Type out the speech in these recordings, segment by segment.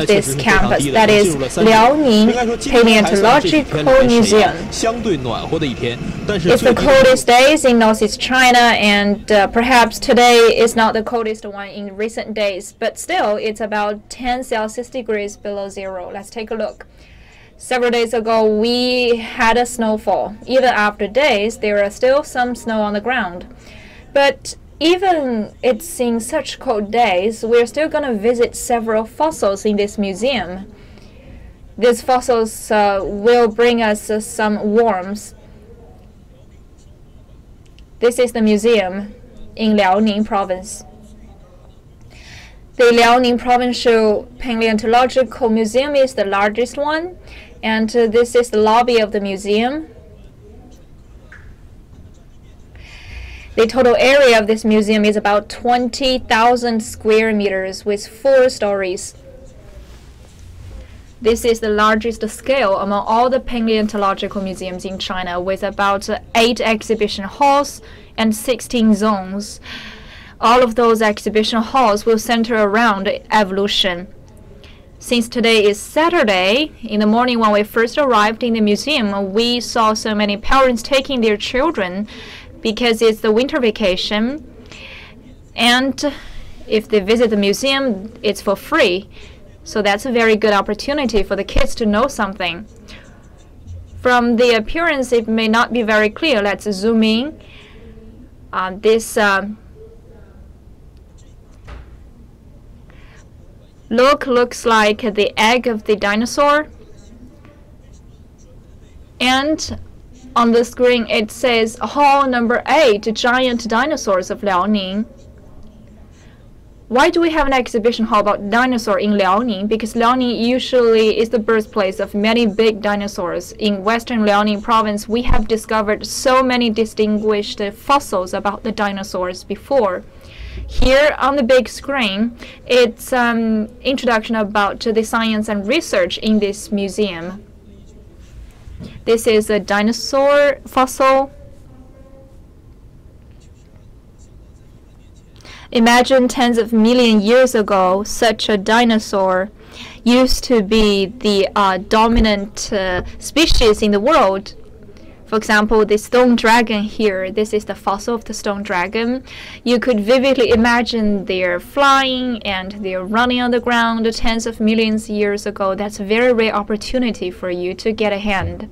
of this campus, that is Liaoning Paleontological Museum. It's the coldest days in Northeast China, and perhaps today is not the coldest one in recent days, but still it's about 10 Celsius degrees below zero. Let's take a look. Several days ago, we had a snowfall. Even after days, there are still some snow on the ground. But even it's in such cold days, we're still going to visit several fossils in this museum. These fossils will bring us some warmth. This is the museum in Liaoning province. The Liaoning Provincial Paleontological Museum is the largest one, and this is the lobby of the museum. The total area of this museum is about 20,000 square meters with 4 stories. This is the largest scale among all the paleontological museums in China, with about 8 exhibition halls and 16 zones. All of those exhibition halls will center around evolution. Since today is Saturday, in the morning when we first arrived in the museum, we saw so many parents taking their children because it's the winter vacation. And if they visit the museum, it's for free. So that's a very good opportunity for the kids to know something. From the appearance, it may not be very clear. Let's zoom in. This looks like the egg of the dinosaur, and on the screen it says Hall number 8, Giant Dinosaurs of Liaoning. Why do we have an exhibition hall about dinosaur in Liaoning? Because Liaoning usually is the birthplace of many big dinosaurs. In western Liaoning province, we have discovered so many distinguished fossils about the dinosaurs before. Here on the big screen, it's introduction about the science and research in this museum. This is a dinosaur fossil. Imagine tens of million years ago, such a dinosaur used to be the dominant species in the world. For example, the stone dragon here, this is the fossil of the stone dragon. You could vividly imagine they're flying and they're running on the ground tens of millions of years ago. That's a very rare opportunity for you to get a hand.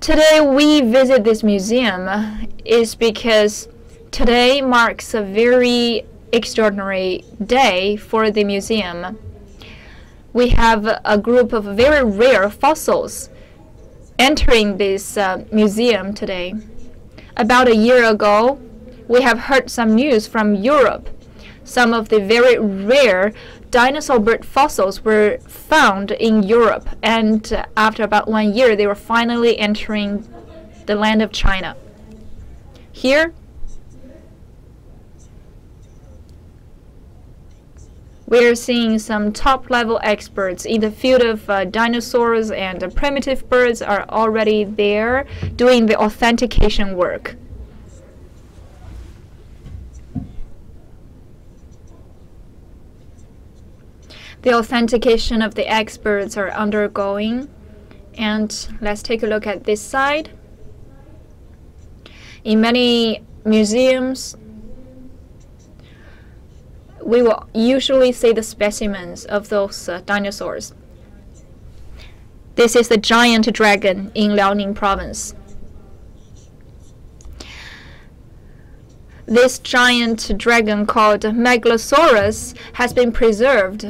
Today we visit this museum is because today marks a very extraordinary day for the museum. We have a group of very rare fossils entering this museum today. About a year ago, we have heard some news from Europe. Some of the very rare dinosaur bird fossils were found in Europe, and after about 1 year, they were finally entering the land of China. Here, we're seeing some top-level experts in the field of dinosaurs and primitive birds are already there doing the authentication work. The authentication of the experts are undergoing, and let's take a look at this side. In many museums, we will usually see the specimens of those dinosaurs. This is the giant dragon in Liaoning province. This giant dragon called Microraptor has been preserved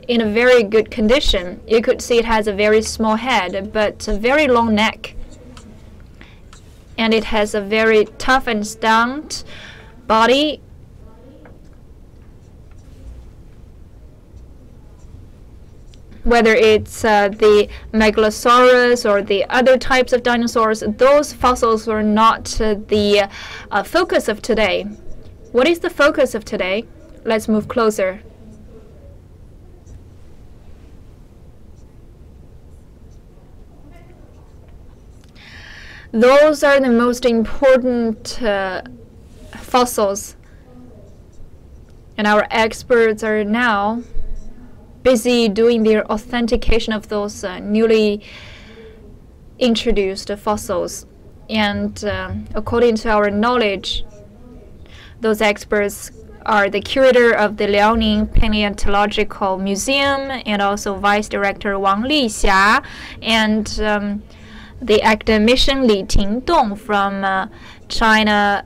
in a very good condition. You could see it has a very small head but a very long neck. And it has a very tough and stout body. Whether it's the Megalosaurus or the other types of dinosaurs, those fossils were not the focus of today. What is the focus of today? Let's move closer. Those are the most important fossils, and our experts are now busy doing their authentication of those newly introduced fossils. And according to our knowledge, those experts are the curator of the Liaoning Paleontological Museum and also Vice Director Wang Lixia and the academician Li Tingdong from China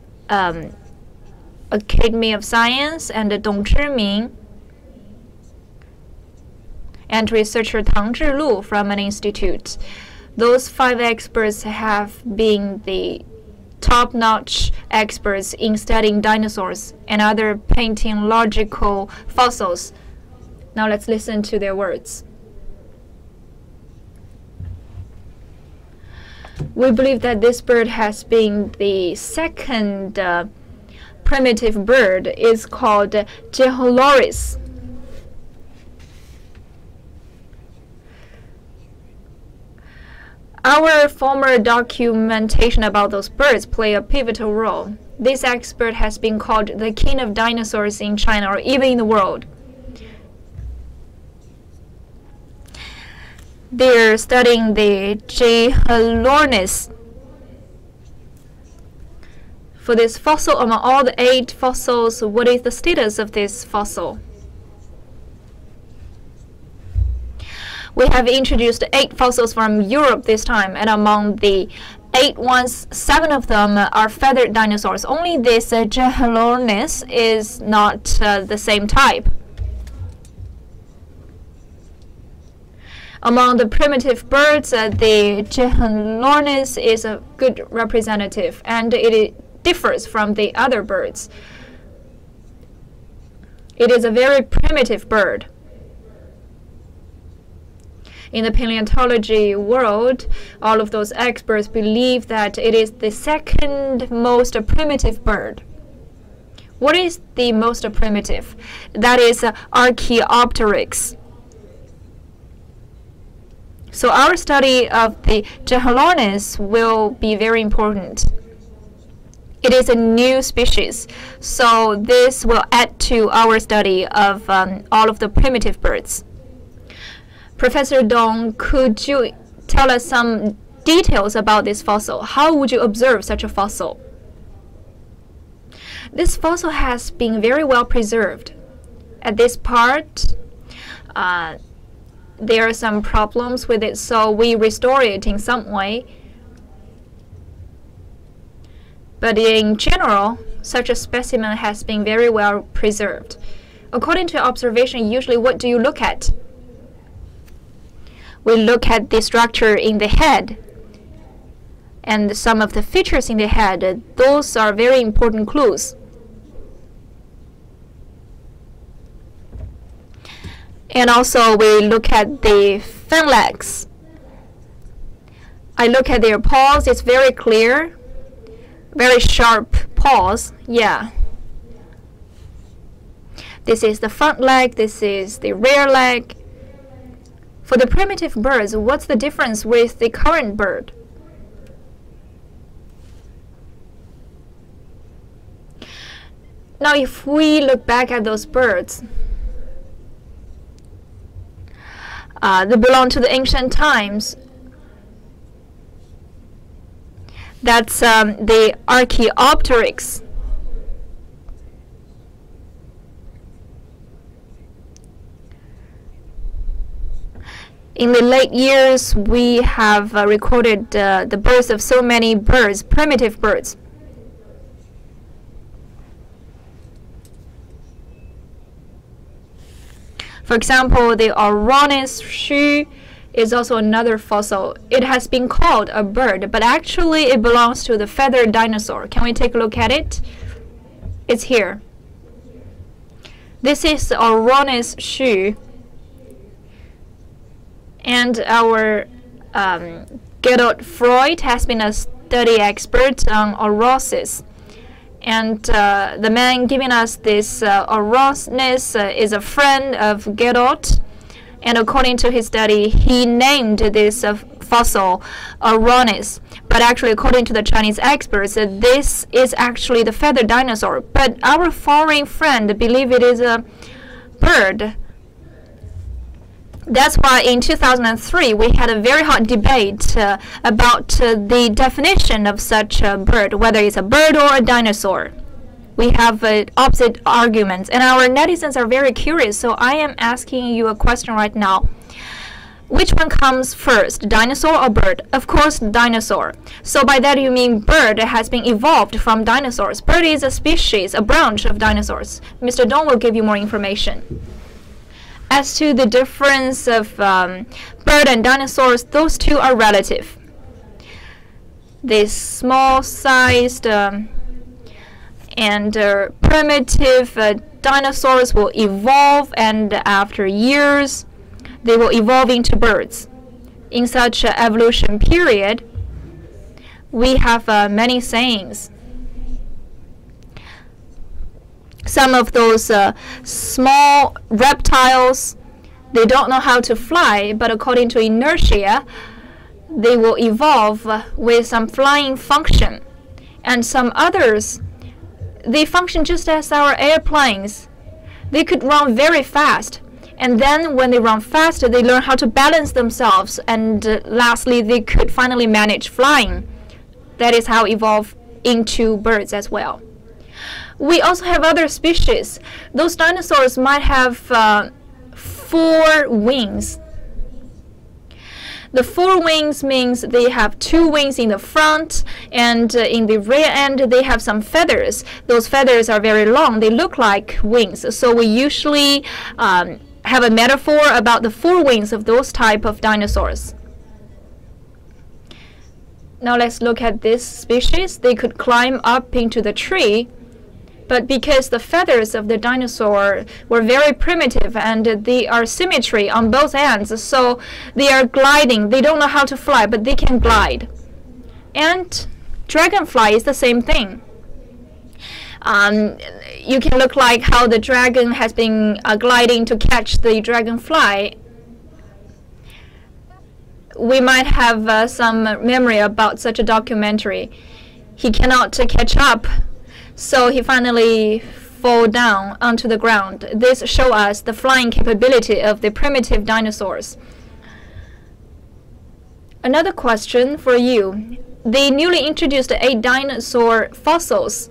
Academy of Science, and Dong Zhiming, and researcher Tang Zhilu from an institute. Those 5 experts have been the top-notch experts in studying dinosaurs and other paleontological fossils. Now let's listen to their words. We believe that this bird has been the second primitive bird. It's called Anchiornis. Our former documentation about those birds play a pivotal role. This expert has been called the king of dinosaurs in China or even in the world. They're studying the Anchiornis. For this fossil, among all the 8 fossils, what is the status of this fossil? We have introduced 8 fossils from Europe this time, and among the 8 ones, 7 of them are feathered dinosaurs. Only this Anchiornis is not the same type. Among the primitive birds, the Anchiornis is a good representative, and it differs from the other birds. It is a very primitive bird. In the paleontology world, all of those experts believe that it is the second most primitive bird. What is the most primitive? That is Archaeopteryx. So our study of the Anchiornis will be very important. It is a new species, so this will add to our study of all of the primitive birds. Professor Dong, could you tell us some details about this fossil? How would you observe such a fossil? This fossil has been very well preserved. At this part, there are some problems with it, so we restore it in some way. But in general, such a specimen has been very well preserved. According to observation, usually what do you look at? We look at the structure in the head and some of the features in the head. Those are very important clues. And also we look at the fin legs. I look at their paws. It's very clear, very sharp paws. Yeah. This is the front leg. This is the rear leg. For the primitive birds, what's the difference with the current bird? Now, if we look back at those birds, they belong to the ancient times. That's the Archaeopteryx. In the late years, we have recorded the births of so many birds, primitive birds. For example, the Anchiornis shoe is also another fossil. It has been called a bird, but actually it belongs to the feathered dinosaur. Can we take a look at it? It's here. This is the Anchiornis shoe. And our Gerald Freud has been a study expert on Anchiornis. And the man giving us this Anchiornis is a friend of Gerald. And according to his study, he named this fossil Anchiornis. But actually, according to the Chinese experts, this is actually the feathered dinosaur. But our foreign friend believes it is a bird. That's why in 2003 we had a very hot debate about the definition of such a bird, whether it's a bird or a dinosaur. We have opposite arguments, and our netizens are very curious, so I am asking you a question right now. Which one comes first, dinosaur or bird? Of course, dinosaur. So by that you mean bird has been evolved from dinosaurs. Bird is a species, a branch of dinosaurs. Mr. Dong will give you more information. As to the difference of bird and dinosaurs, those two are relative. The small-sized and primitive dinosaurs will evolve, and after years, they will evolve into birds. In such an evolution period, we have many sayings. Some of those small reptiles, they don't know how to fly, but according to inertia, they will evolve with some flying function. And some others, they function just as our airplanes. They could run very fast. And then when they run faster, they learn how to balance themselves. And lastly, they could finally manage flying. That is how evolve into birds as well. We also have other species. Those dinosaurs might have 4 wings. The 4 wings means they have 2 wings in the front, and in the rear end they have some feathers. Those feathers are very long. They look like wings. So we usually have a metaphor about the 4 wings of those type of dinosaurs. Now let's look at this species. They could climb up into the tree, but because the feathers of the dinosaur were very primitive and they are symmetry on both ends, so they are gliding. They don't know how to fly, but they can glide. And dragonfly is the same thing. You can look like how the dragon has been gliding to catch the dragonfly. We might have some memory about such a documentary. He cannot catch up, so he finally fall down onto the ground. This shows us the flying capability of the primitive dinosaurs. Another question for you. The newly introduced 8 dinosaur fossils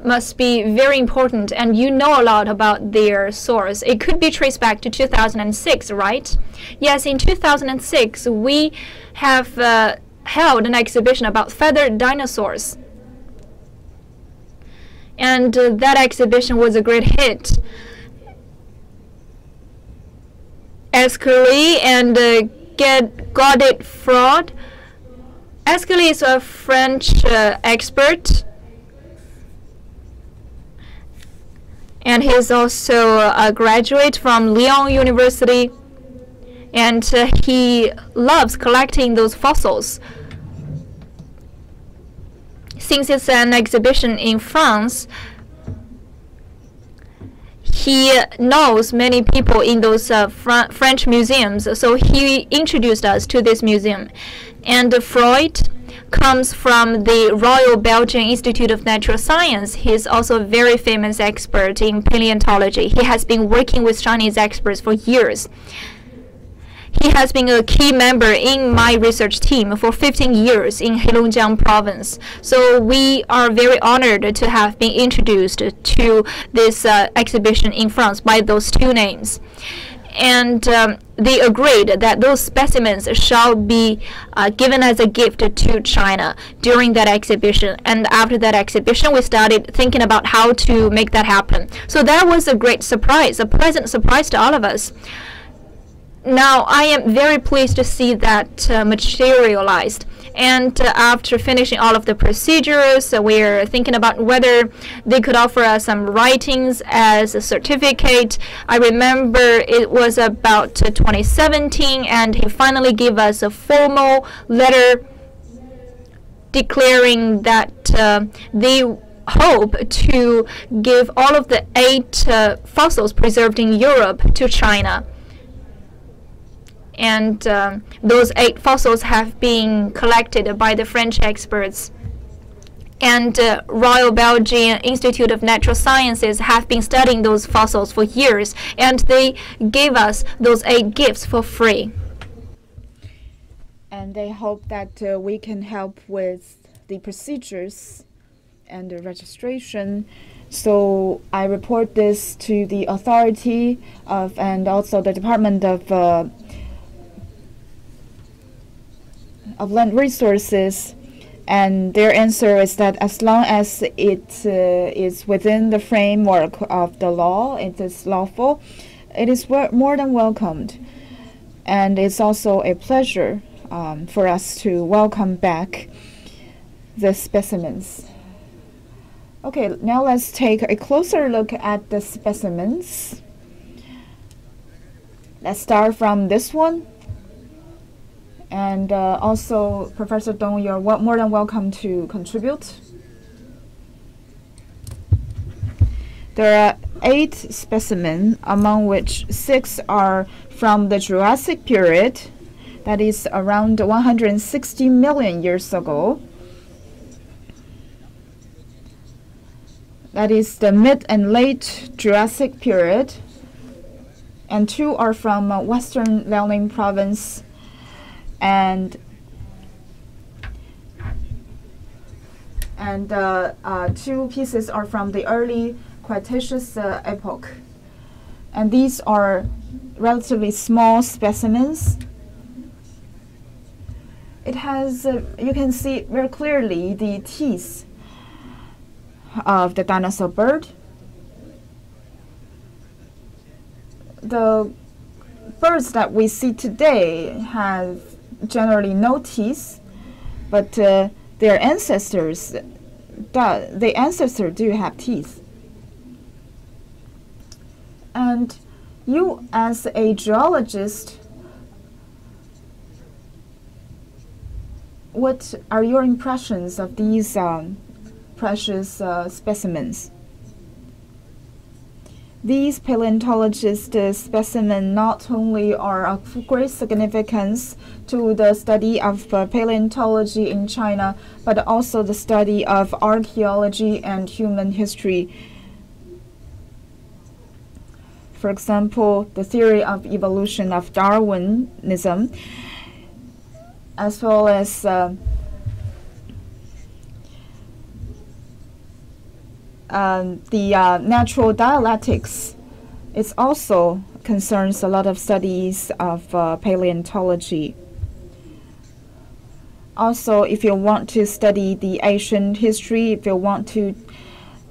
must be very important, and you know a lot about their source. It could be traced back to 2006, right? Yes, in 2006 we have held an exhibition about feathered dinosaurs. And that exhibition was a great hit. Escali and Godefroid. Escali is a French expert, and he's also a graduate from Lyon University, and he loves collecting those fossils. Since it's an exhibition in France, he knows many people in those French museums, so he introduced us to this museum. And Freud comes from the Royal Belgian Institute of Natural Science. He's also a very famous expert in paleontology. He has been working with Chinese experts for years. He has been a key member in my research team for 15 years in Heilongjiang province. So we are very honored to have been introduced to this exhibition in France by those 2 names. And they agreed that those specimens shall be given as a gift to China during that exhibition. And after that exhibition, we started thinking about how to make that happen. So that was a great surprise, a pleasant surprise to all of us. Now, I am very pleased to see that materialized. And after finishing all of the procedures, we're thinking about whether they could offer us some writings as a certificate. I remember it was about 2017, and he finally gave us a formal letter declaring that they hope to give all of the 8 fossils preserved in Europe to China. And those 8 fossils have been collected by the French experts. And Royal Belgian Institute of Natural Sciences have been studying those fossils for years, and they gave us those 8 gifts for free. And they hope that we can help with the procedures and the registration. So I report this to the authority of and also the Department of Land Resources, and their answer is that as long as it is within the framework of the law, it is lawful, it is more than welcomed. And it's also a pleasure for us to welcome back the specimens. Okay, now let's take a closer look at the specimens. Let's start from this one. And also, Professor Dong, you're more than welcome to contribute. There are 8 specimens, among which 6 are from the Jurassic period, that is around 160 million years ago. That is the mid and late Jurassic period. And 2 are from Western Liaoning province, and 2 pieces are from the early Cretaceous epoch. And these are relatively small specimens. It has, you can see very clearly the teeth of the dinosaur bird. The birds that we see today have generally no teeth, but their ancestors do have teeth. And you, as a geologist, what are your impressions of these precious specimens? These paleontologist specimens not only are of great significance to the study of paleontology in China, but also the study of archaeology and human history. For example, the theory of evolution of Darwinism, as well as the natural dialectics. It also concerns a lot of studies of paleontology. Also, if you want to study the ancient history, if you want to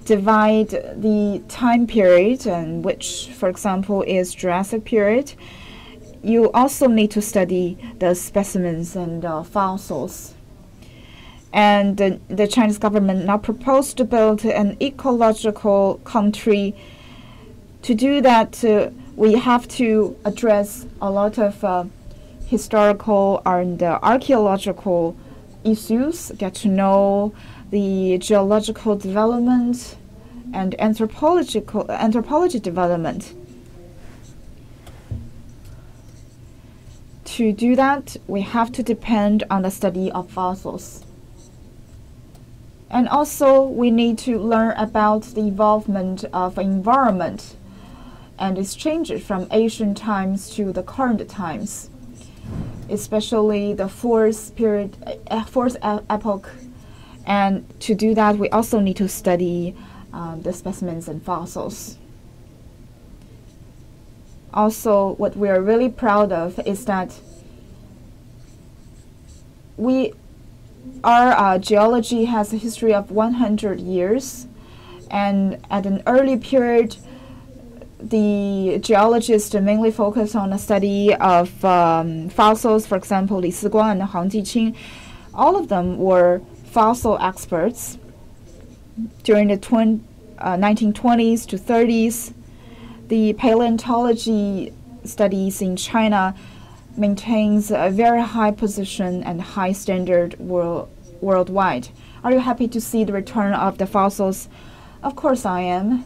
divide the time period, and which, for example, is Jurassic period, you also need to study the specimens and fossils. And the Chinese government now proposed to build an ecological country. To do that, we have to address a lot of historical and archaeological issues, get to know the geological development and anthropology development. To do that, we have to depend on the study of fossils. And also, we need to learn about the evolvement of environment and its changes from ancient times to the current times, especially the fourth epoch. And to do that, we also need to study the specimens and fossils. Also, what we are really proud of is that our geology has a history of 100 years, and at an early period, the geologists mainly focused on the study of fossils, for example, Li Siguang and Hang Jiqing. All of them were fossil experts. During the 1920s to 30s, the paleontology studies in China maintains a very high position and high standard worldwide. Are you happy to see the return of the fossils? Of course I am.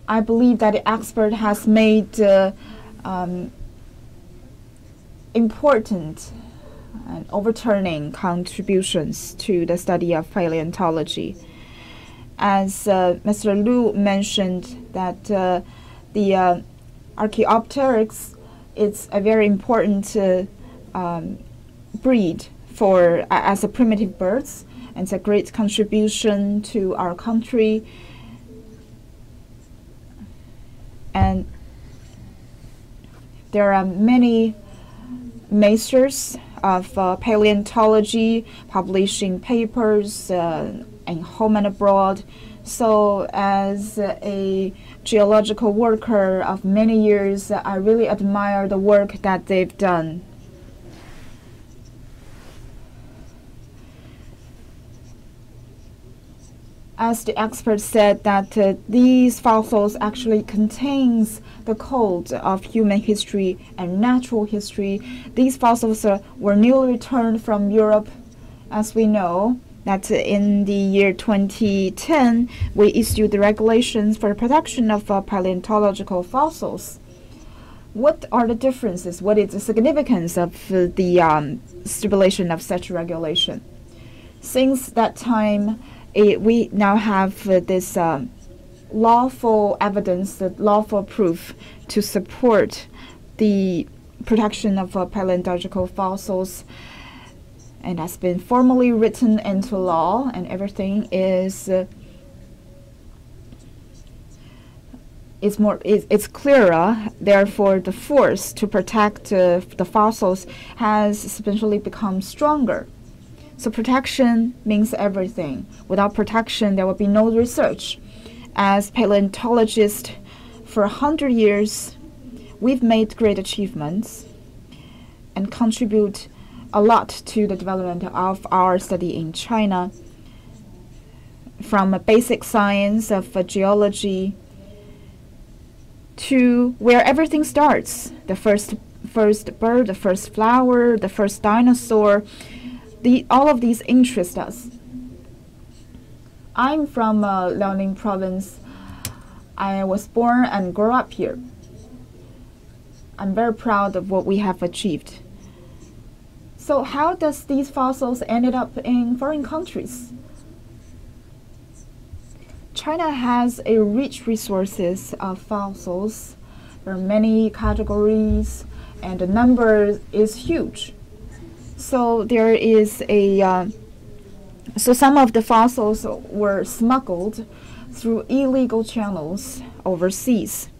I believe that the expert has made important and overturning contributions to the study of paleontology. As Mr. Liu mentioned, that the Archaeopteryx is a very important breed for as a primitive birds, and it's a great contribution to our country. And there are many masters of paleontology publishing papers in home and abroad. So as a geological worker of many years, I really admire the work that they've done. As the expert said, that these fossils actually contains the code of human history and natural history. These fossils were newly returned from Europe. As we know, that in the year 2010, we issued the regulations for the production of paleontological fossils. What are the differences? What is the significance of the stipulation of such regulation? Since that time, we now have this lawful evidence, the lawful proof to support the production of paleontological fossils, and has been formally written into law, and everything is it's clearer. Therefore, the force to protect the fossils has substantially become stronger. So protection means everything. Without protection, there will be no research. As paleontologists, for 100 years, we've made great achievements and contribute a lot to the development of our study in China, from a basic science of geology to where everything starts. The first bird, the first flower, the first dinosaur. All of these interest us. I'm from Liaoning province. I was born and grew up here. I'm very proud of what we have achieved. So how does these fossils ended up in foreign countries? China has a rich resources of fossils. There are many categories, and the number is huge. So there is so some of the fossils were smuggled through illegal channels overseas.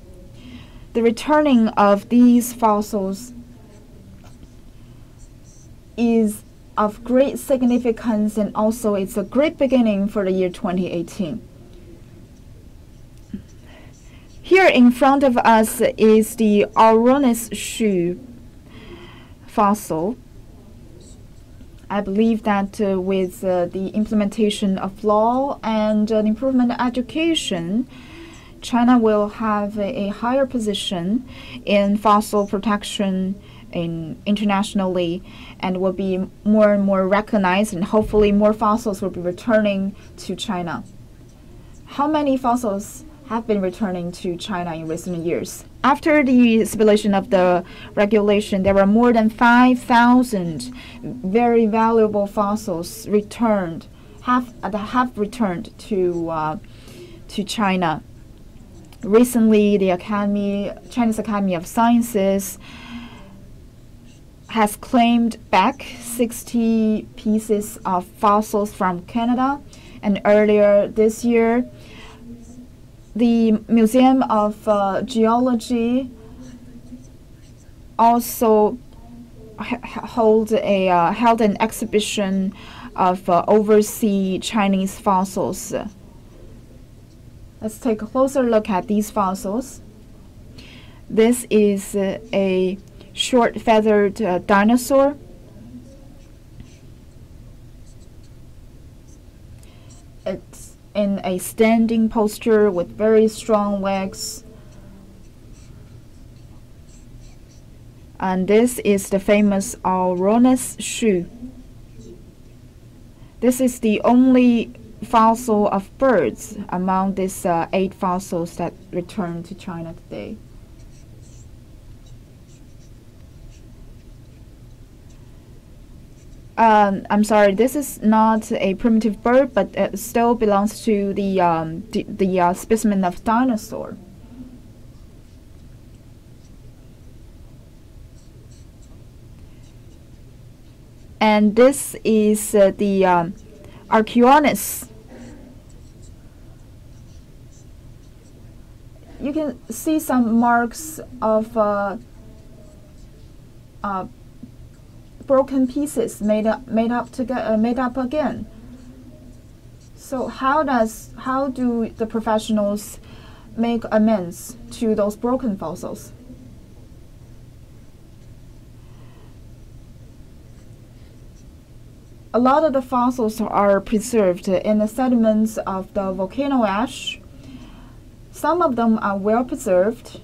The returning of these fossils is of great significance, and also it's a great beginning for the year 2018. Here in front of us is the Anchiornis shoe fossil. I believe that with the implementation of law and an improvement in education, China will have a higher position in fossil protection internationally, and will be more and more recognized, and hopefully more fossils will be returning to China. How many fossils have been returning to China in recent years? After the stipulation of the regulation, there were more than 5,000 very valuable fossils returned, have returned to China. Recently, the Chinese Academy of Sciences has claimed back 60 pieces of fossils from Canada, and earlier this year, the Museum of Geology also held an exhibition of overseas Chinese fossils. Let's take a closer look at these fossils. This is a short-feathered dinosaur. It's in a standing posture with very strong legs. And this is the famous Anchiornis shoe. This is the only fossil of birds among these 8 fossils that returned to China today. I'm sorry, this is not a primitive bird, but it still belongs to the specimen of dinosaur. And this is the Archaeopteryx. You can see some marks of broken pieces made up again. So how do the professionals make amends to those broken fossils? A lot of the fossils are preserved in the sediments of the volcano ash. Some of them are well preserved,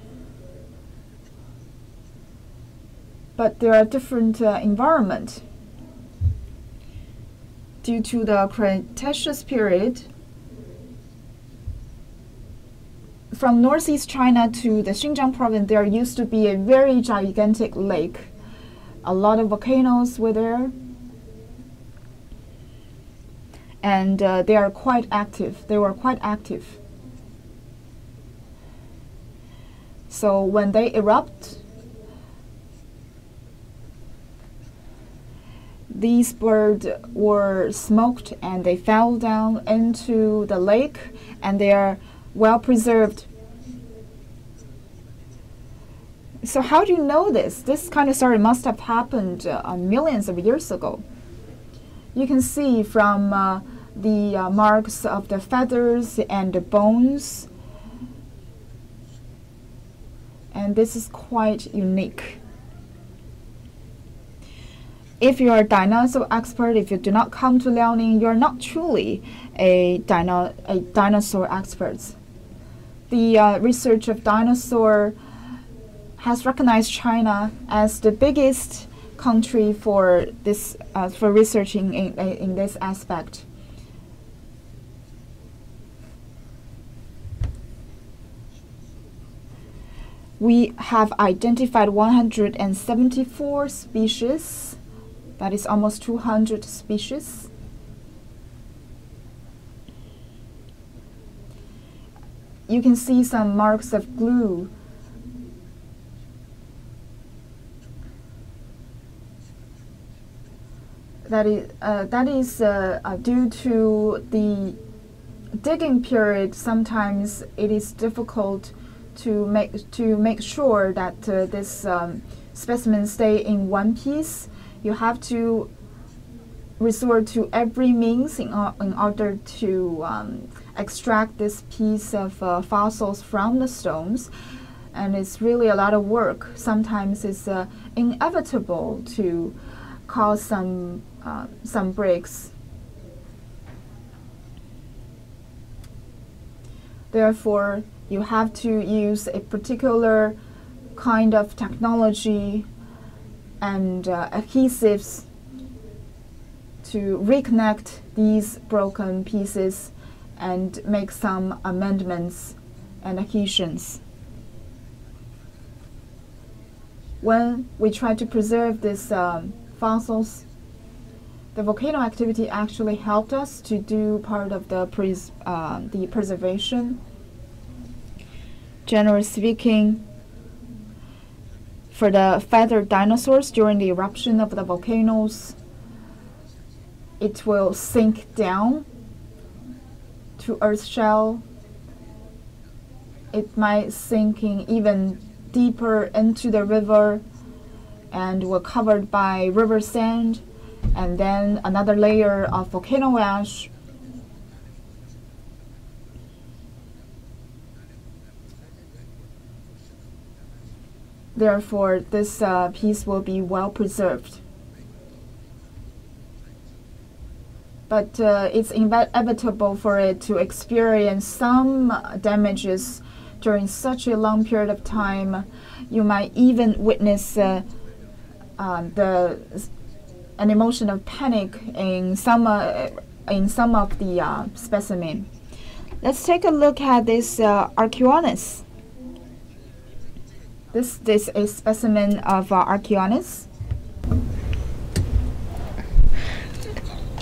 but there are different environment. Due to the Cretaceous period, from northeast China to the Xinjiang province, there used to be a very gigantic lake. A lot of volcanoes were there. And they are quite active. They were quite active. So when they erupt, these birds were smoked and they fell down into the lake, and they are well preserved. So how do you know this? This kind of story must have happened millions of years ago. You can see from the marks of the feathers and the bones, and this is quite unique. If you are a dinosaur expert, if you do not come to Liaoning, you are not truly a dinosaur expert. The research of dinosaur has recognized China as the biggest country for this for researching in this aspect. We have identified 174 species. That is almost 200 species. You can see some marks of glue. That is due to the digging period. Sometimes it is difficult to make sure that this specimen stay in one piece. You have to resort to every means in order to extract this piece of fossils from the stones, and it's really a lot of work. Sometimes it's inevitable to cause some breaks. Therefore, you have to use a particular kind of technology and adhesives to reconnect these broken pieces and make some amendments and adhesions. When we try to preserve these fossils, the volcano activity actually helped us to do part of the preservation. Generally speaking, for the feathered dinosaurs during the eruption of the volcanoes, it will sink down to Earth's shell. It might sink in even deeper into the river and were covered by river sand, and then another layer of volcano ash. Therefore, this piece will be well preserved. But it's inevitable for it to experience some damages during such a long period of time. You might even witness an emotion of panic in some of the specimen. Let's take a look at this Archaeopteryx. This is a specimen of Archaeopteryx.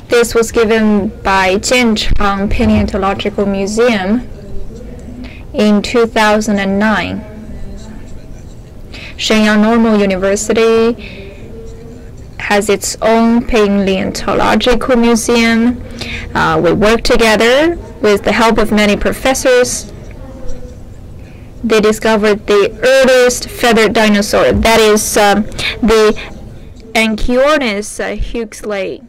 This was given by Jianchang Paleontological Museum in 2009. Shenyang Normal University has its own paleontological museum. We work together with the help of many professors. They discovered the earliest feathered dinosaur, that is the Anchiornis huxley.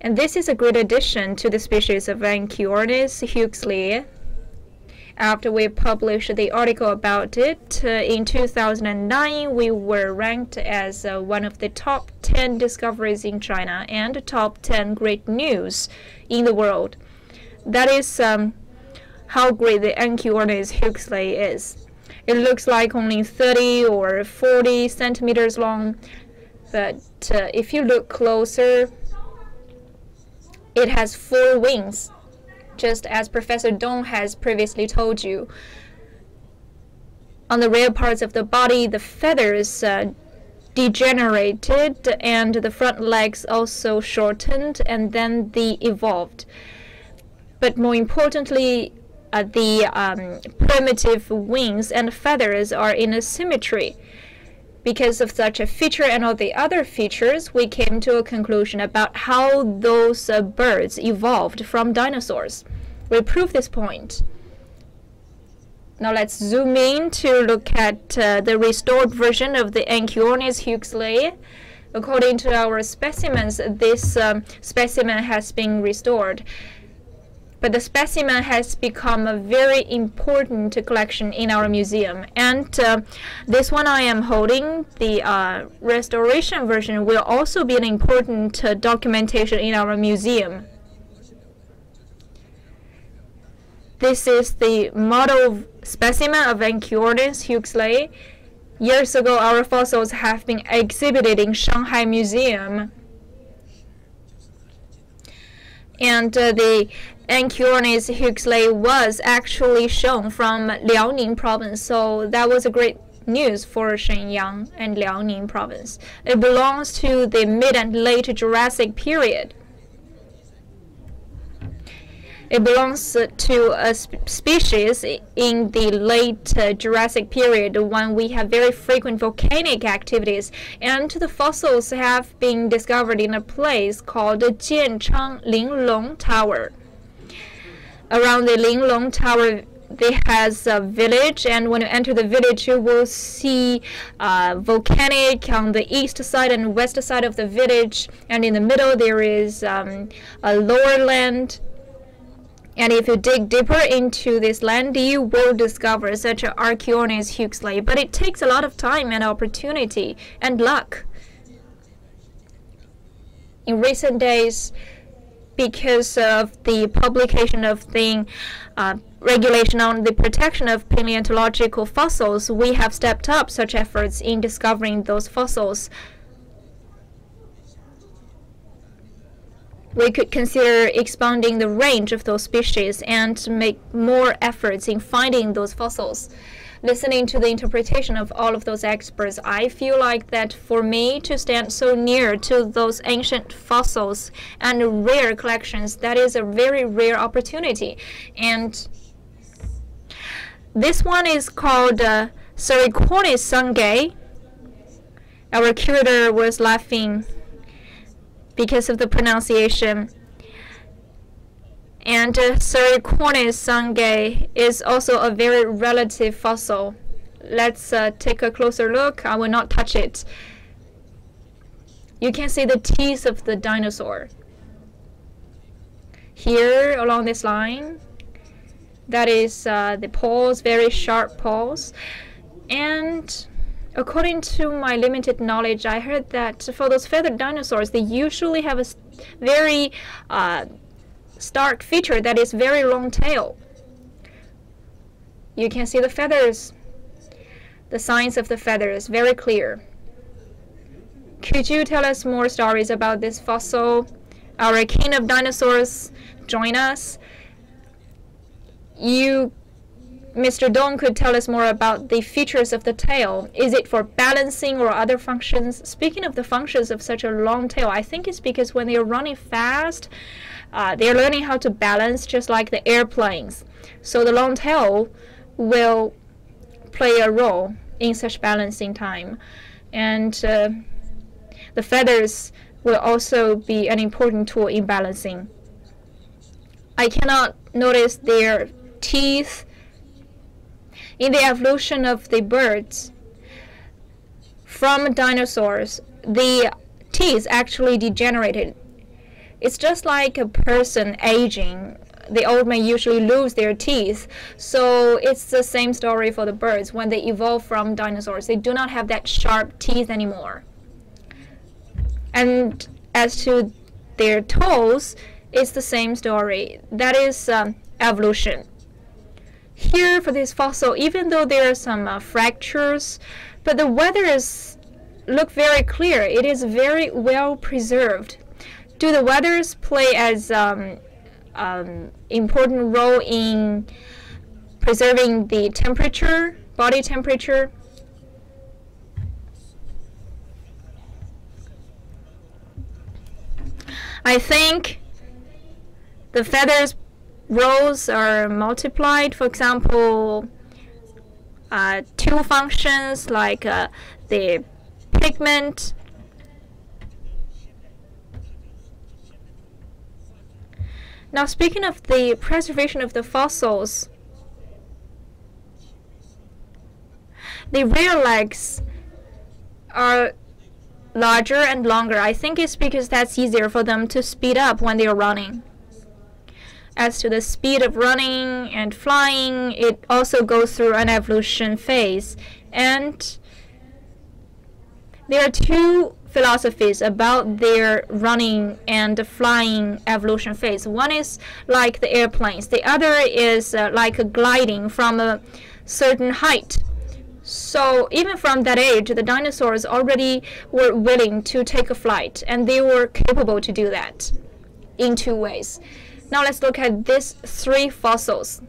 And this is a great addition to the species of Anchiornis huxley. After we published the article about it in 2009, we were ranked as one of the top 10 discoveries in China and top 10 great news in the world. That is how great the Anchiornis huxley is. It looks like only 30 or 40 centimeters long, but if you look closer, it has 4 wings, just as Professor Dong has previously told you. On the rear parts of the body, the feathers degenerated and the front legs also shortened, and then they evolved. But more importantly, the primitive wings and feathers are in a symmetry. Because of such a feature and all the other features, we came to a conclusion about how those birds evolved from dinosaurs. We proved this point. Now let's zoom in to look at the restored version of the Anchiornis huxley. According to our specimens, this specimen has been restored. But the specimen has become a very important collection in our museum. And this one I am holding, the restoration version, will also be an important documentation in our museum. This is the model specimen of Anchiornis huxley. Years ago, our fossils have been exhibited in Shanghai Museum. And the Anchiornis huxley was actually shown from Liaoning province, so that was a great news for Shenyang and Liaoning province. It belongs to the mid and late Jurassic period. It belongs to a species in the late Jurassic period when we have very frequent volcanic activities, and the fossils have been discovered in a place called Jianchang Linglong Tower. Around the Linglong Tower, there has a village, and when you enter the village, you will see volcanic on the east side and west side of the village, and in the middle there is a lower land. And if you dig deeper into this land, you will discover such an Archaeopteryx huxley. But it takes a lot of time and opportunity and luck. In recent days, because of the publication of the regulation on the protection of paleontological fossils, we have stepped up such efforts in discovering those fossils. We could consider expanding the range of those species and make more efforts in finding those fossils. Listening to the interpretation of all of those experts, I feel like that for me to stand so near to those ancient fossils and rare collections, that is a very rare opportunity. And this one is called Archaeopteryx sangae. Our curator was laughing because of the pronunciation. And Archaeopteryx sangae is also a very relative fossil. Let's take a closer look. I will not touch it. You can see the teeth of the dinosaur. Here along this line, that is the paws, very sharp paws. And according to my limited knowledge, I heard that for those feathered dinosaurs, they usually have a very stark feature that is very long tail. You can see the feathers, the signs of the feathers, very clear. Could you tell us more stories about this fossil? Our king of dinosaurs, join us. You Mr. Dong could tell us more about the features of the tail. Is it for balancing or other functions? Speaking of the functions of such a long tail, I think it's because when they're running fast, they're learning how to balance just like the airplanes. So the long tail will play a role in such balancing time. And the feathers will also be an important tool in balancing. I cannot notice their teeth. In the evolution of the birds, from dinosaurs, the teeth actually degenerated. It's just like a person aging. The old men usually lose their teeth. So it's the same story for the birds. When they evolve from dinosaurs, they do not have that sharp teeth anymore. And as to their toes, it's the same story. That is evolution. Here for this fossil, even though there are some fractures, but the weathers look very clear. It is very well preserved. Do the weathers play as important role in preserving the temperature, body temperature? I think the feathers roles are multiplied. For example, two functions like the pigment. Now, speaking of the preservation of the fossils, the rear legs are larger and longer. I think it's because that's easier for them to speed up when they're running. As to the speed of running and flying, it also goes through an evolution phase. And there are two philosophies about their running and flying evolution phase. One is like the airplanes. The other is like a gliding from a certain height. So even from that age, the dinosaurs already were willing to take a flight, and they were capable to do that in two ways. Now let's look at these three fossils.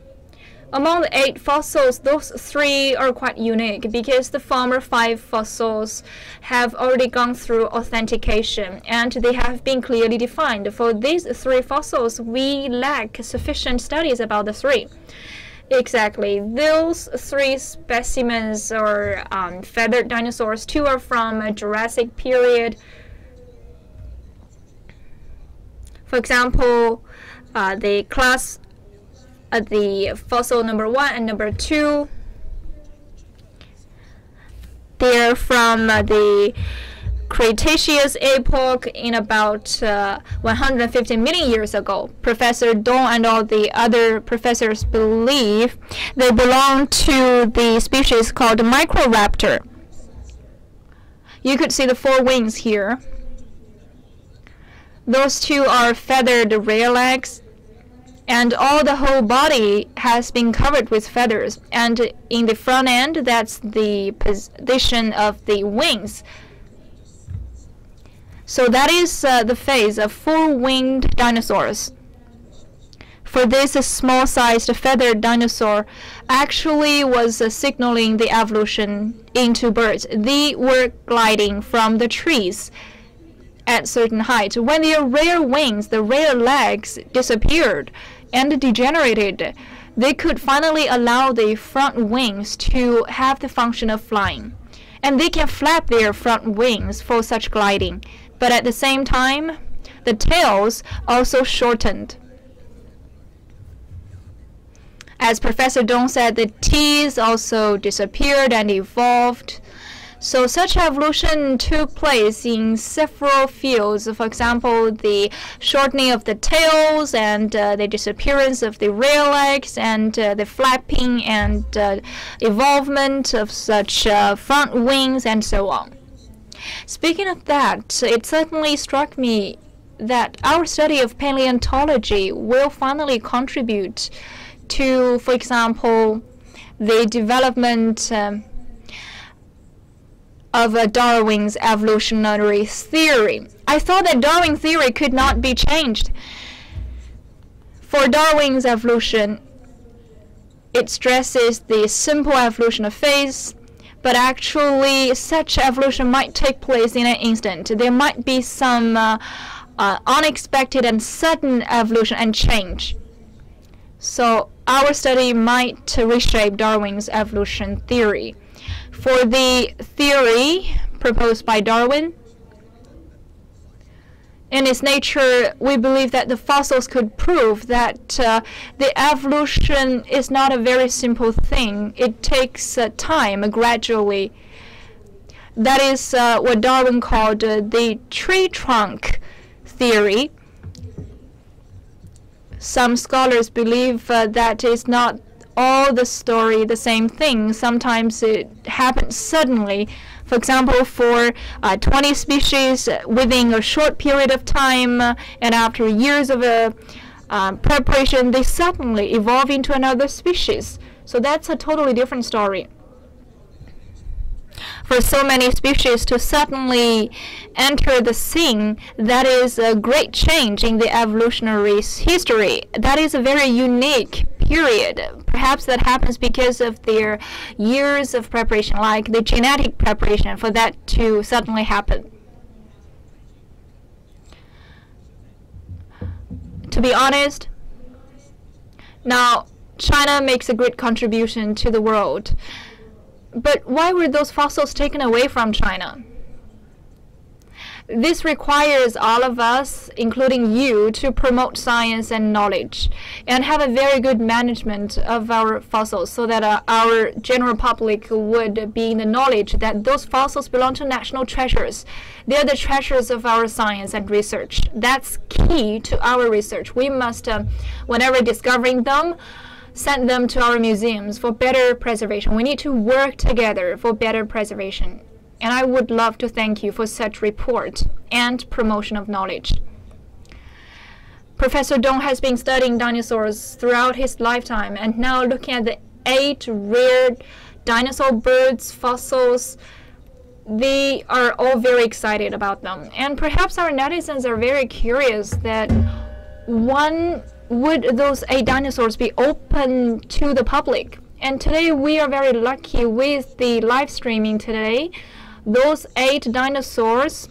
Among the 8 fossils, those 3 are quite unique because the former 5 fossils have already gone through authentication and they have been clearly defined. For these 3 fossils, we lack sufficient studies about the 3. Exactly. Those 3 specimens are feathered dinosaurs. 2 are from a Jurassic period. For example, the class the fossil number 1 and number 2, they're from the Cretaceous epoch in about 150 million years ago. Professor Dong and all the other professors believe they belong to the species called Microraptor. You could see the 4 wings here. Those 2 are feathered rear legs, and the whole body has been covered with feathers. And in the front end, that's the position of the wings. So that is the phase of 4-winged dinosaurs. For this small-sized feathered dinosaur actually was signaling the evolution into birds. They were gliding from the trees at certain height. When their rear wings, the rear legs disappeared and degenerated, they could finally allow the front wings to have the function of flying. And they can flap their front wings for such gliding. But at the same time, the tails also shortened. As Professor Dong said, the teeth also disappeared and evolved. So such evolution took place in several fields. For example, the shortening of the tails and the disappearance of the rear legs and the flapping and evolvement of such front wings and so on. Speaking of that, it certainly struck me that our study of paleontology will finally contribute to, for example, the development of Darwin's evolutionary theory. I thought that Darwin's theory could not be changed. For Darwin's evolution, it stresses the simple evolution phase, but actually such evolution might take place in an instant. There might be some unexpected and sudden evolution and change. So our study might reshape Darwin's evolution theory. For the theory proposed by Darwin, in its nature, we believe that the fossils could prove that the evolution is not a very simple thing. It takes time gradually. That is what Darwin called the tree trunk theory. Some scholars believe that it's not all the story the same thing. Sometimes it happens suddenly. For example, for 20 species within a short period of time, and after years of preparation, they suddenly evolve into another species. So that's a totally different story. For so many species to suddenly enter the scene, that is a great change in the evolutionary history. That is a very unique period. Perhaps that happens because of their years of preparation, like the genetic preparation for that to suddenly happen. To be honest, now China makes a great contribution to the world. But why were those fossils taken away from China? This requires all of us, including you, to promote science and knowledge and have a very good management of our fossils so that our general public would be in the knowledge that those fossils belong to national treasures. They are the treasures of our science and research. That's key to our research. We must, whenever discovering them, send them to our museums for better preservation. We need to work together for better preservation. And I would love to thank you for such report and promotion of knowledge. Professor Dong has been studying dinosaurs throughout his lifetime, and now looking at the 8 rare dinosaur birds fossils, they are all very excited about them. And perhaps our netizens are very curious that would those 8 dinosaurs be open to the public? And today we are very lucky with the live streaming today. Those 8 dinosaurs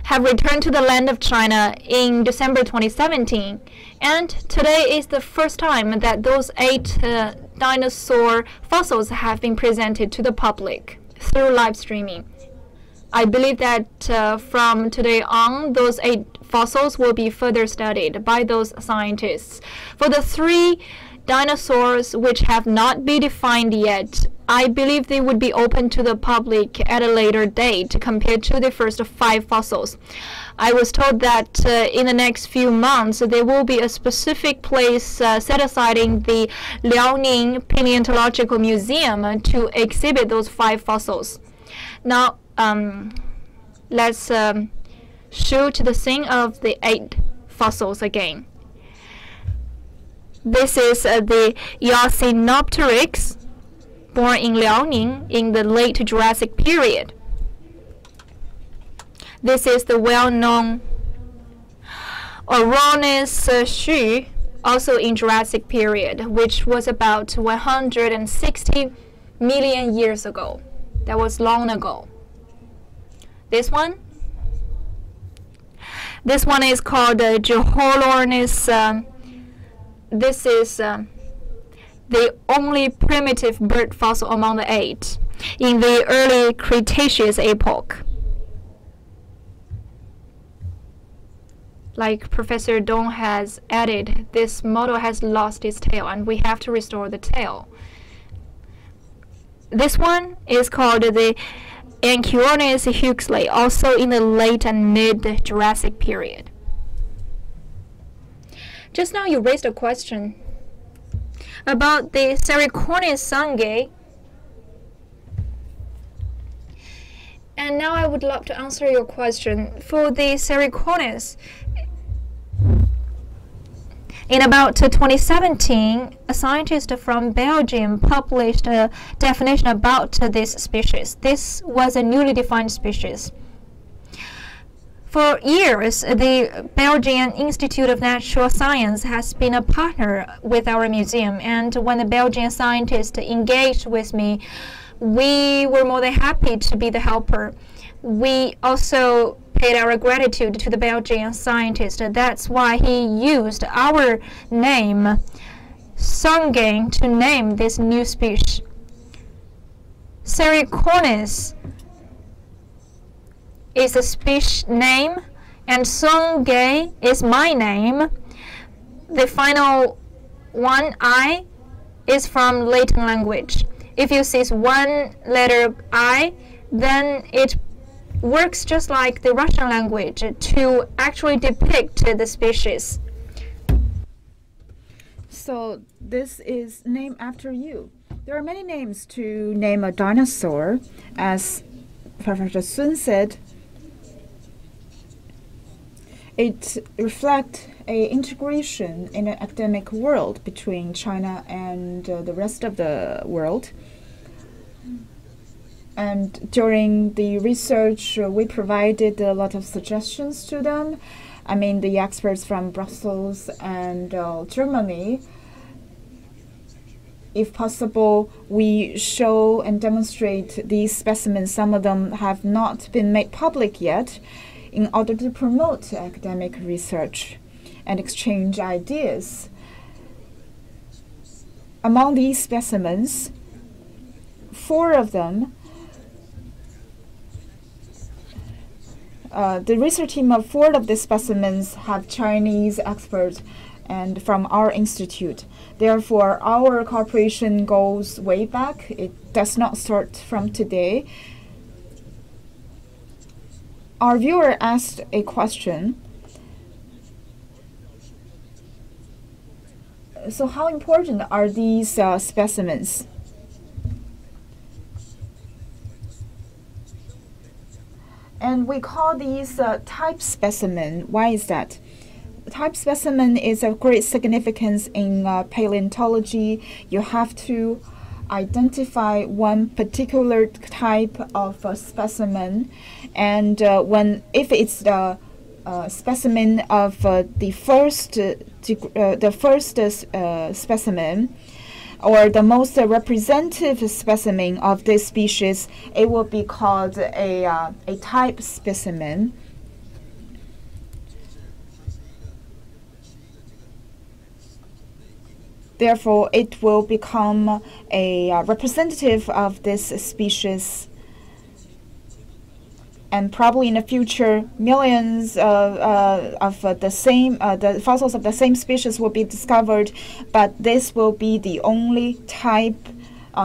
have returned to the land of China in December 2017. And today is the first time that those 8 dinosaur fossils have been presented to the public through live streaming. I believe that from today on, those 8 fossils will be further studied by those scientists. For the 3 dinosaurs which have not been defined yet, I believe they would be open to the public at a later date compared to the first 5 fossils. I was told that in the next few months there will be a specific place set aside in the Liaoning Paleontological Museum to exhibit those 5 fossils. Now, let's shoot the scene of the 8 fossils again. This is the Archaeopteryx, born in Liaoning in the late Jurassic period. This is the well-known Anchiornis, also in Jurassic period, which was about 160 million years ago. That was long ago. This one is called Anchiornis. This is the only primitive bird fossil among the 8 in the early Cretaceous epoch. Like Professor Dong has added, this model has lost its tail and we have to restore the tail. This one is called the Anchiornis huxley, also in the late and mid-Jurassic period. Just now you raised a question about the Sericornis sangae, and now I would love to answer your question. For the Sericornis, in about 2017, a scientist from Belgium published a definition about this species. This was a newly defined species. For years, the Belgian Institute of Natural Science has been a partner with our museum, and when the Belgian scientists engaged with me, we were more than happy to be the helper. We also paid our gratitude to the Belgian scientist. That's why he used our name, Songain, to name this new species. Anchiornis is a species name, and Songain is my name. The final one I is from Latin language. If you see one letter I, then it works just like the Russian language to actually depict the species. So this is named after you. There are many names to name a dinosaur. As Professor Sun said, it reflects an integration in the academic world between China and the rest of the world. And during the research, we provided a lot of suggestions to them. I mean, the experts from Brussels and Germany. If possible, we show and demonstrate these specimens. Some of them have not been made public yet, in order to promote academic research and exchange ideas. Among these specimens, 4 of them, the research team of 4 of the specimens have Chinese experts and from our institute. Therefore, our cooperation goes way back. It does not start from today. Our viewer asked a question. So how important are these specimens? And we call these type specimen. Why is that? Type specimen is of great significance in paleontology. You have to identify one particular type of specimen, and if it's the specimen of the first specimen, or the most representative specimen of this species, it will be called a type specimen. Therefore, it will become a representative of this species. And probably in the future, millions of the fossils of the same species will be discovered, but this will be the only type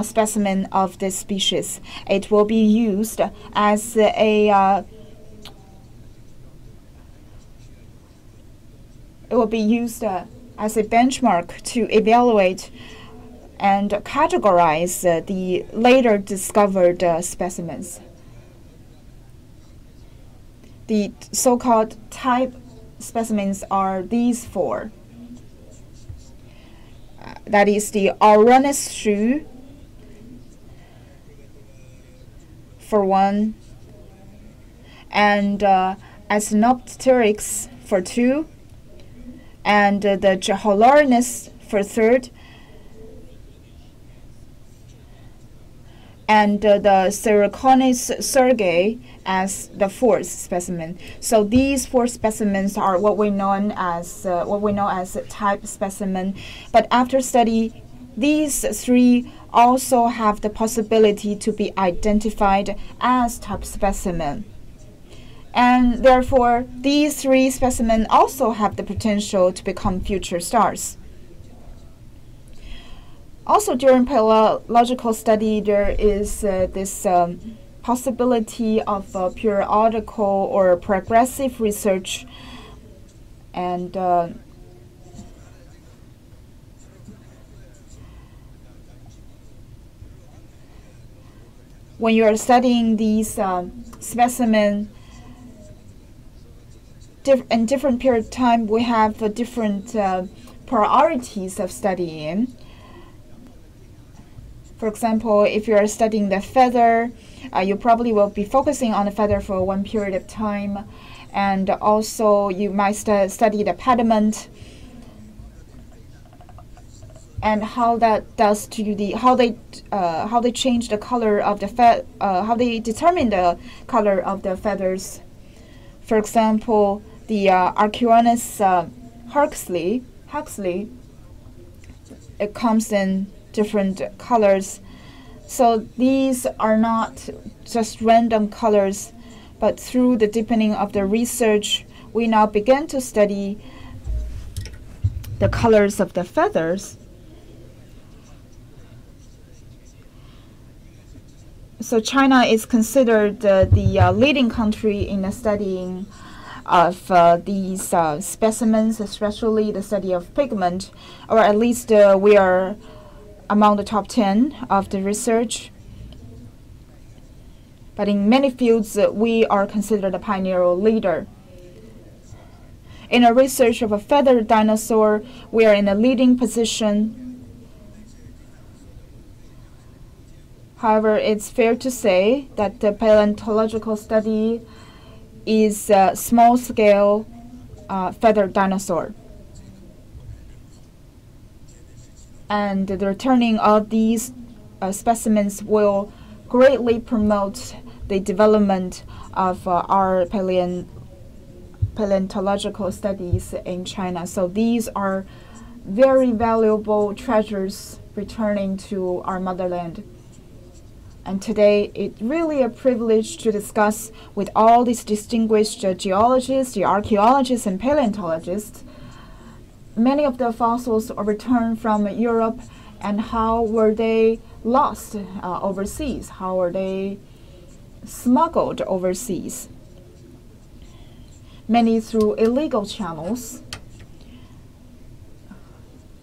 specimen of this species. It will be used as a as a benchmark to evaluate and categorize the later discovered specimens. The so-called type specimens are these 4. That is the Archaeopteryx shoe for 1, and Archaeopteryx for 2, and the Anchiornis for 3rd, and the Anchiornis sergei as the 4th specimen. So these 4 specimens are what we know as a type specimen. But after study, these 3 also have the possibility to be identified as type specimen. And therefore, these 3 specimens also have the potential to become future stars. Also, during paleological study, there is this possibility of periodical or progressive research, and when you are studying these specimens in different period of time, we have different priorities of studying. For example, if you are studying the feather, you probably will be focusing on the feather for one period of time. and also you might study the pediment and how that does to the how they change the color of the how they determine the color of the feathers. For example, the Archaeopteryx Huxley, it comes in different colors. So these are not just random colors, but through the deepening of the research, we now begin to study the colors of the feathers. So China is considered the leading country in the studying of these specimens, especially the study of pigment, or at least we are among the top 10 of the research. But in many fields, we are considered a pioneer or leader. In a research of a feathered dinosaur, we are in a leading position. However, it's fair to say that the paleontological study is a small-scale feathered dinosaur. And the returning of these specimens will greatly promote the development of our paleontological studies in China. So these are very valuable treasures returning to our motherland. And today, it's really a privilege to discuss with all these distinguished geologists, the archaeologists, and paleontologists. Many of the fossils are returned from Europe, and how were they lost overseas? How were they smuggled overseas? Many through illegal channels.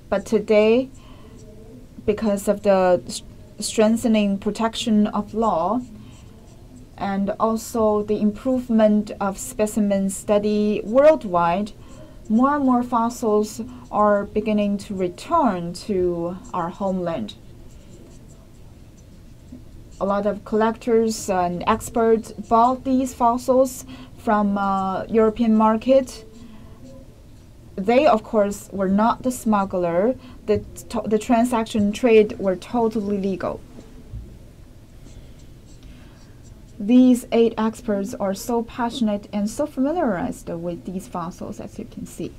But today, because of the strengthening protection of law and also the improvement of specimen study worldwide, more and more fossils are beginning to return to our homeland. A lot of collectors and experts bought these fossils from European market. They, of course, were not the smuggler. The transaction trade were totally legal. These 8 experts are so passionate and so familiarized with these fossils, as you can see.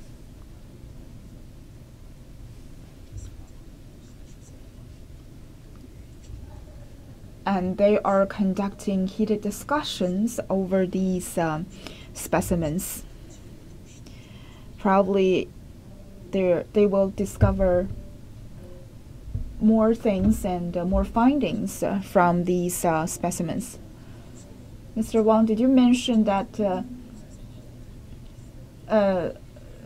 And they are conducting heated discussions over these specimens. Probably they will discover more things and more findings from these specimens. Mr. Wang, did you mention that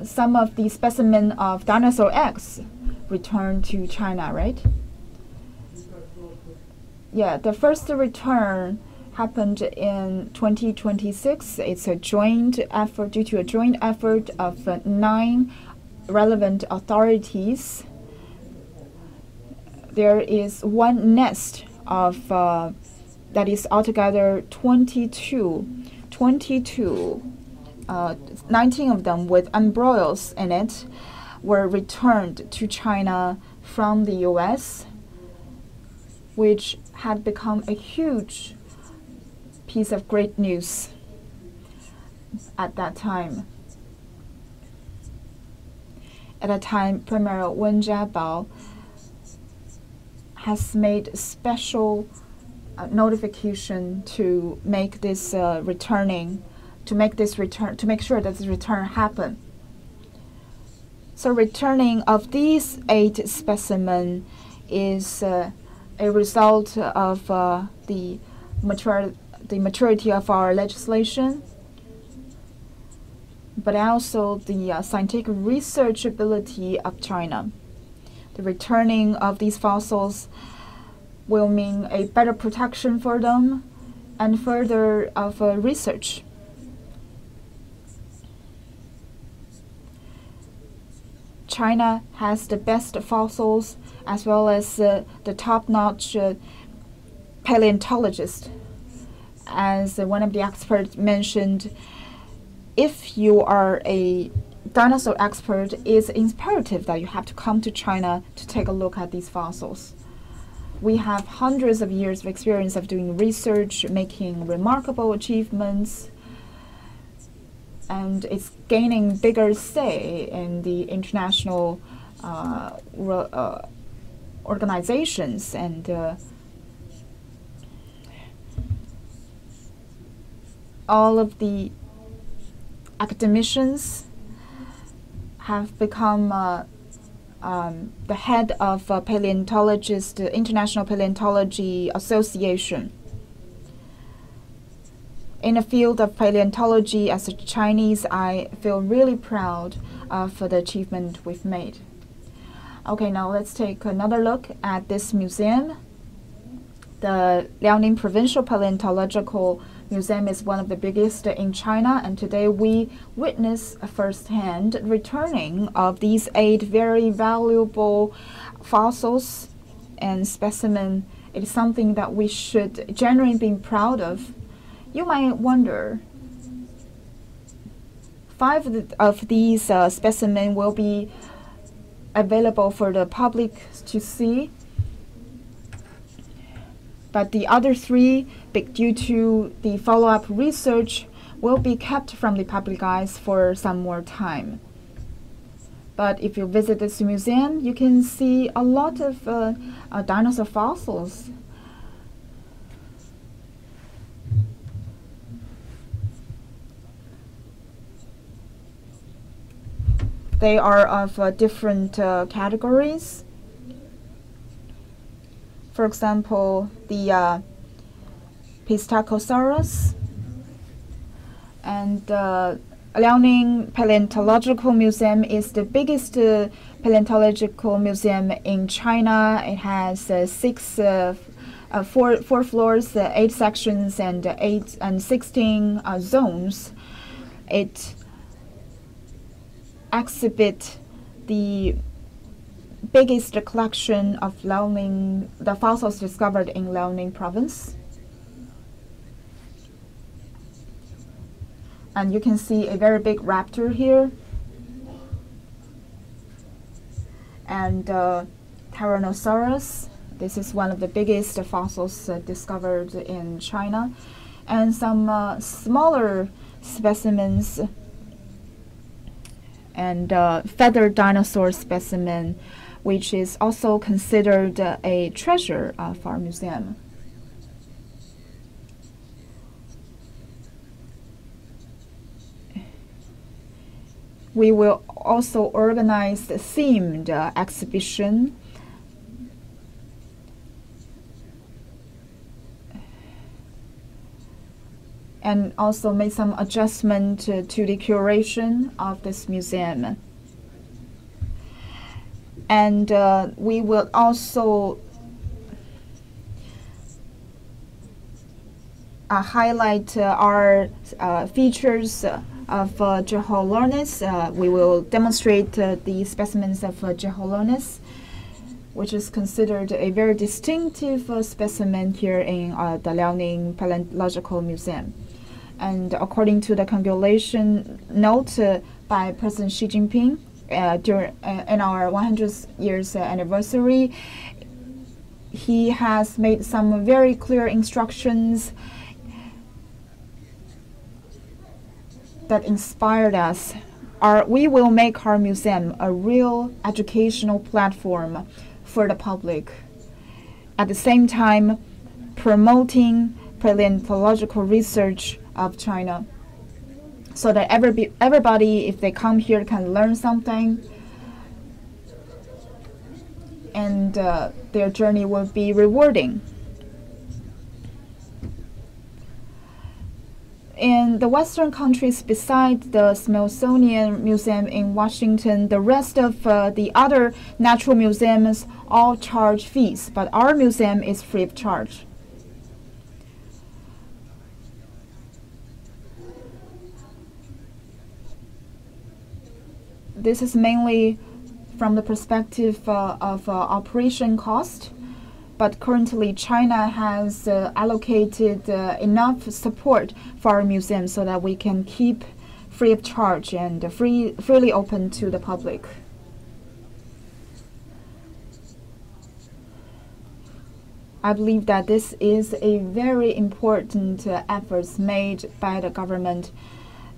some of the specimens of dinosaur eggs returned to China, right? Yeah, the first return happened in 2026. It's a joint effort due to a joint effort of 9 relevant authorities. There is one nest of that is altogether 22, 19 of them with embryos in it were returned to China from the US, which had become a huge piece of great news at that time. At that time, Premier Wen Jiabao has made special notification to make this to make sure that this return happen. So returning of these 8 specimens is a result of the maturity of our legislation, but also the scientific research ability of China. The returning of these fossils will mean a better protection for them and further of research. China has the best fossils as well as the top-notch paleontologists. As one of the experts mentioned, if you are a dinosaur expert, it's imperative that you have to come to China to take a look at these fossils. We have hundreds of years of experience of doing research, making remarkable achievements, and it's gaining bigger say in the international organizations, and all of the academicians have become the head of International Paleontology Association. In the field of paleontology, as a Chinese, I feel really proud for the achievement we've made. Okay, now let's take another look at this museum. The Liaoning Provincial Paleontological Museum is one of the biggest in China, and today we witness firsthand returning of these 8 very valuable fossils and specimens. It is something that we should genuinely be proud of. You might wonder, 5 of these specimens will be available for the public to see, but the other 3, due to the follow-up research, will be kept from the public eyes for some more time. But if you visit this museum, you can see a lot of dinosaur fossils. They are of different categories. For example, the Pistachosaurus, and Liaoning Paleontological Museum is the biggest paleontological museum in China. It has 4 floors, 8 sections, and 16 zones. It exhibits the biggest collection of Liaoning, the fossils discovered in Liaoning province. And you can see a very big raptor here, and Tyrannosaurus. This is one of the biggest fossils discovered in China, and some smaller specimens, and feathered dinosaur specimen, which is also considered a treasure of our museum. We will also organize a themed exhibition. And also make some adjustment to the curation of this museum. And we will also highlight our features of Anchiornis. We will demonstrate the specimens of Anchiornis, which is considered a very distinctive specimen here in the Liaoning Paleontological Museum. And according to the congratulation note by President Xi Jinping in our 100th years anniversary, he has made some very clear instructions that inspired us. We will make our museum a real educational platform for the public, at the same time promoting paleontological research of China, so that everybody, if they come here, can learn something, and their journey will be rewarding. In the Western countries, besides the Smithsonian Museum in Washington, the rest of the other natural museums all charge fees, but our museum is free of charge. This is mainly from the perspective of operation cost, but currently China has allocated enough support for our museum so that we can keep free of charge and freely open to the public. I believe that this is a very important efforts made by the government.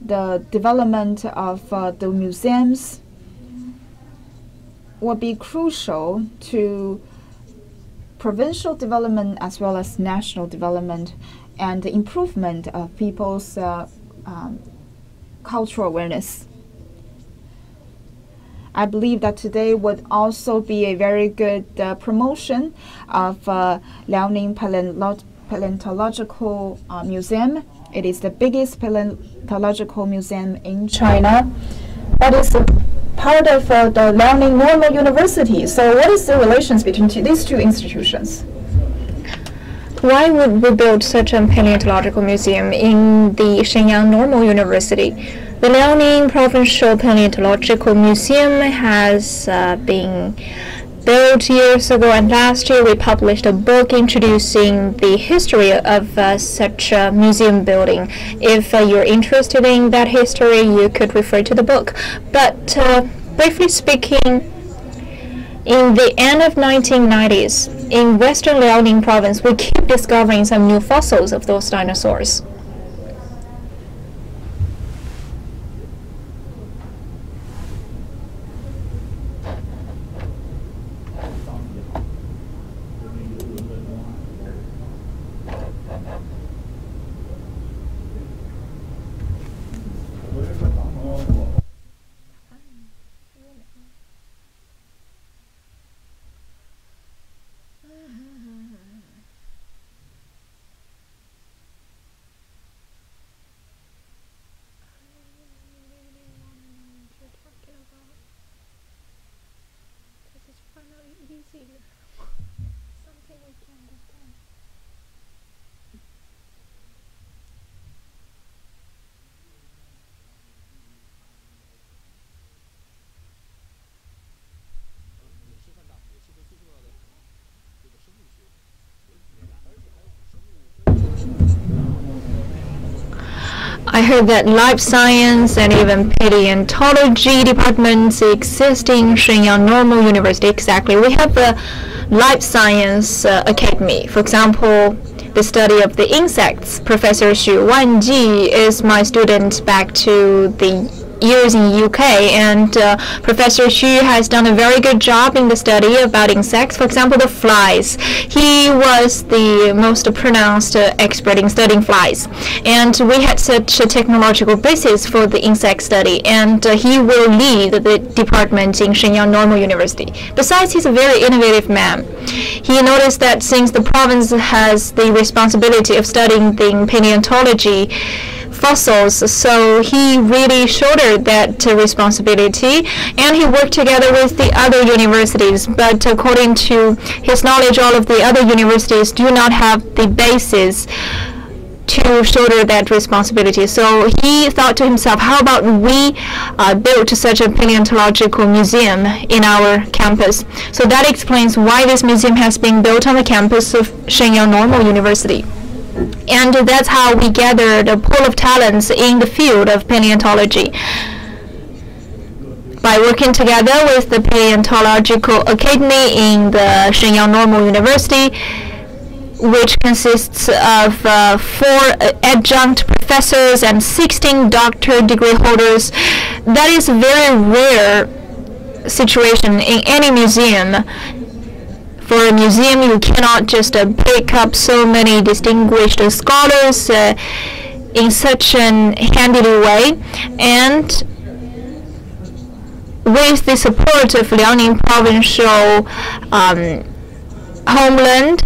The development of the museums will be crucial to provincial development as well as national development and the improvement of people's cultural awareness. I believe that today would also be a very good promotion of Liaoning Paleontological Museum. It is the biggest paleontological museum in China. That is a part of the Liaoning Normal University. So what is the relations between these two institutions? Why would we build such a paleontological museum in the Shenyang Normal University? The Liaoning Provincial Paleontological Museum has been built years ago, and last year we published a book introducing the history of such a museum building. If you're interested in that history, you could refer to the book. But briefly speaking, in the end of 1990s, in western Liaoning province, we keep discovering some new fossils of those dinosaurs. I heard that life science and even paleontology departments exist in Shenyang Normal University. Exactly. We have the Life Science Academy. For example, the study of the insects. Professor Xu Wanji is my student back to the years in UK, and Professor Xu has done a very good job in the study about insects. For example, the flies. He was the most pronounced expert in studying flies, and we had such a technological basis for the insect study, and he will lead the department in Shenyang Normal University. Besides, he's a very innovative man. He noticed that since the province has the responsibility of studying the paleontology fossils, so he really shouldered that responsibility, and he worked together with the other universities. But according to his knowledge, all of the other universities do not have the basis to shoulder that responsibility. So he thought to himself, how about we build such a paleontological museum in our campus? So that explains why this museum has been built on the campus of Shenyang Normal University. And that's how we gathered a pool of talents in the field of paleontology. By working together with the Paleontological Academy in the Shenyang Normal University, which consists of 4 adjunct professors and 16 doctorate degree holders, that is a very rare situation in any museum. For a museum, you cannot just pick up so many distinguished scholars in such an handily way. And with the support of Liaoning Provincial Homeland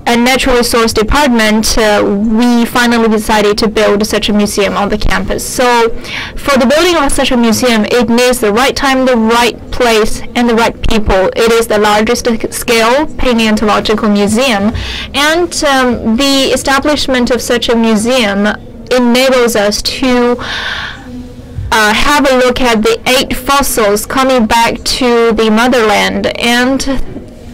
and Natural Resource Department, we finally decided to build such a museum on the campus. So for the building of such a museum, it needs the right time, the right place, and the right people. It is the largest scale paleontological museum, and the establishment of such a museum enables us to have a look at the 8 fossils coming back to the motherland, and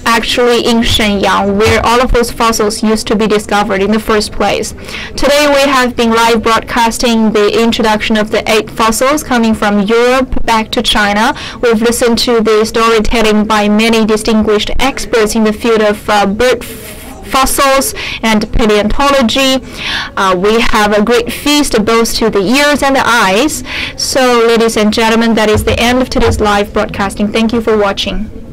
actually in Shenyang, where all of those fossils used to be discovered in the first place. Today we have been live broadcasting the introduction of the 8 fossils coming from Europe back to China. We've listened to the storytelling by many distinguished experts in the field of bird fossils and paleontology. We have a great feast both to the ears and the eyes. So, ladies and gentlemen, that is the end of today's live broadcasting. Thank you for watching.